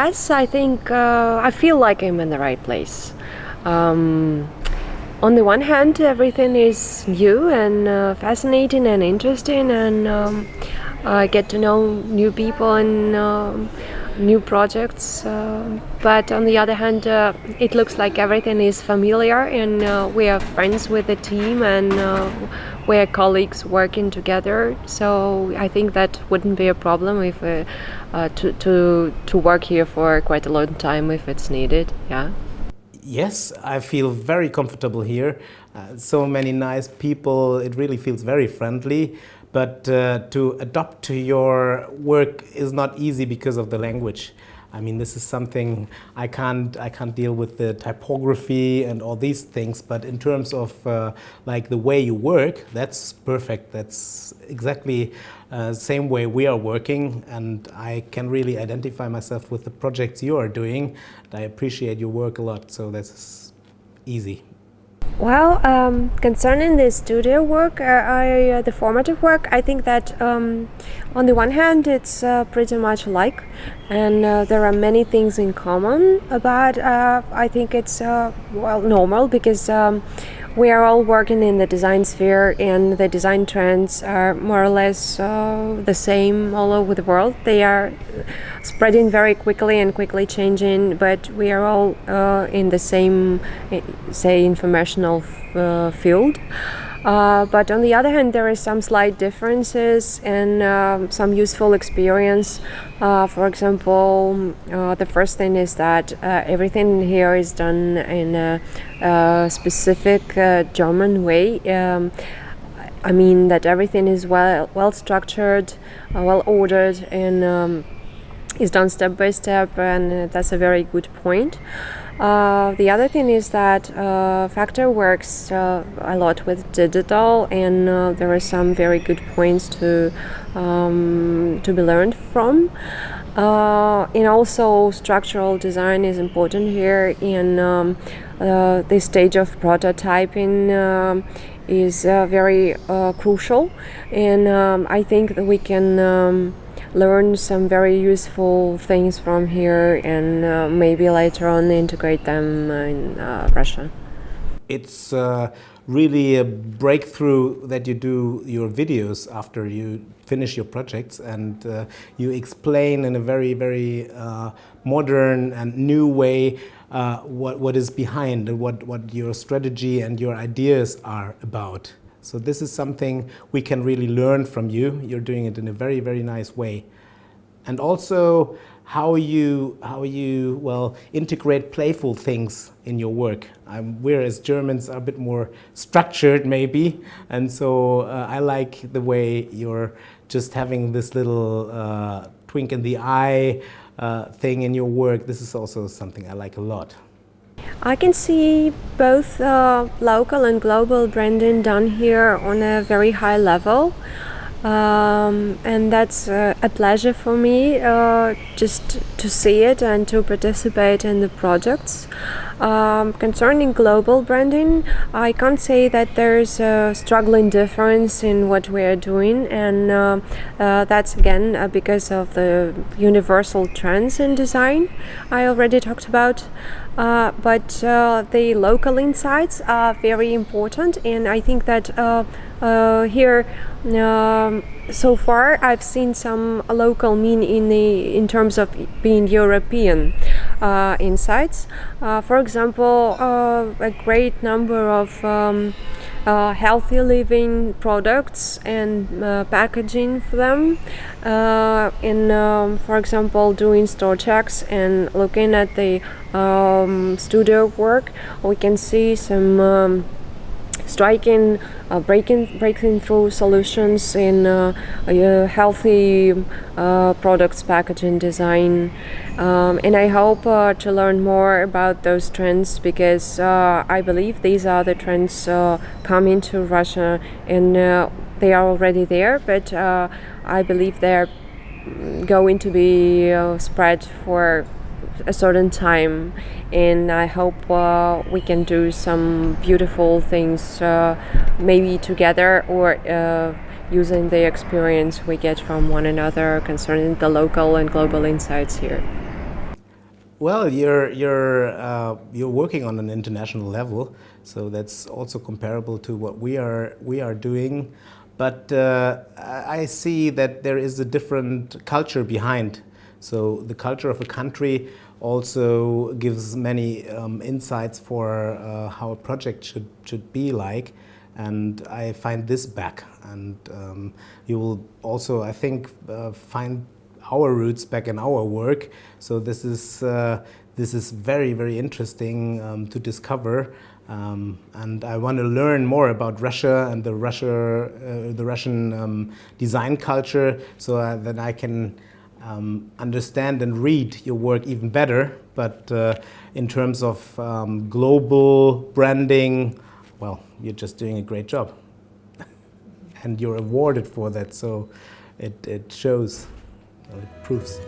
Yes, I think I feel like I'm in the right place. On the one hand, everything is new and fascinating and interesting, and I get to know new people and new projects. But on the other hand, it looks like everything is familiar, and we are friends with the team, and we are colleagues working together. So I think that wouldn't be a problem if to work here for quite a long time if it's needed. Yeah. Yes, I feel very comfortable here. So many nice people. It really feels very friendly. But to adapt to your work is not easy because of the language. I mean, this is something I can't deal with the typography and all these things. But in terms of like the way you work, that's perfect. That's exactly the same way we are working, and I can really identify myself with the projects you are doing. I appreciate your work a lot, so that's easy. Well, concerning the studio work, the formative work, I think that on the one hand it's pretty much alike, and there are many things in common, but I think it's normal because we are all working in the design sphere, and the design trends are more or less the same all over the world. They are spreading very quickly and quickly changing, but we are all in the same, say, informational field. But on the other hand, there is some slight differences and some useful experience. For example, the first thing is that everything here is done in a specific German way. I mean that everything is well structured, well ordered, and is done step by step, and that's a very good point. The other thing is that Factor works a lot with digital, and there are some very good points to be learned from. And also structural design is important here, in the stage of prototyping is very crucial, and I think that we can learn some very useful things from here, and maybe later on integrate them in Russia. It's really a breakthrough that you do your videos after you finish your projects, and you explain in a very, very modern and new way what is behind and what your strategy and your ideas are about. So this is something we can really learn from you. You're doing it in a very, very nice way. And also how you integrate playful things in your work. We're as Germans are a bit more structured maybe, and so I like the way you're just having this little twink in the eye thing in your work. This is also something I like a lot. I can see both local and global branding done here on a very high level, and that's a pleasure for me just to see it and to participate in the projects. Concerning global branding, I can't say that there's a struggling difference in what we are doing, and that's again because of the universal trends in design I already talked about. But the local insights are very important, and I think that here so far I've seen some local in terms of being European insights. For example, a great number of healthy living products and packaging for them, for example, doing store checks and looking at the studio work, we can see some striking breaking through solutions in healthy products packaging design, and I hope to learn more about those trends, because I believe these are the trends coming to Russia, and they are already there, but I believe they're going to be spread for a certain time, and I hope we can do some beautiful things maybe together, or using the experience we get from one another concerning the local and global insights here. Well, you're working on an international level, so that's also comparable to what we are doing. But I see that there is a different culture behind. So the culture of a country also gives many insights for how a project should be like. And I find this back. And you will also, I think, find our roots back in our work. So this is very, very interesting to discover. And I want to learn more about Russia and the Russian design culture, so that I can understand and read your work even better. But in terms of global branding, well, you're just doing a great job. And you're awarded for that, so it shows, it proves.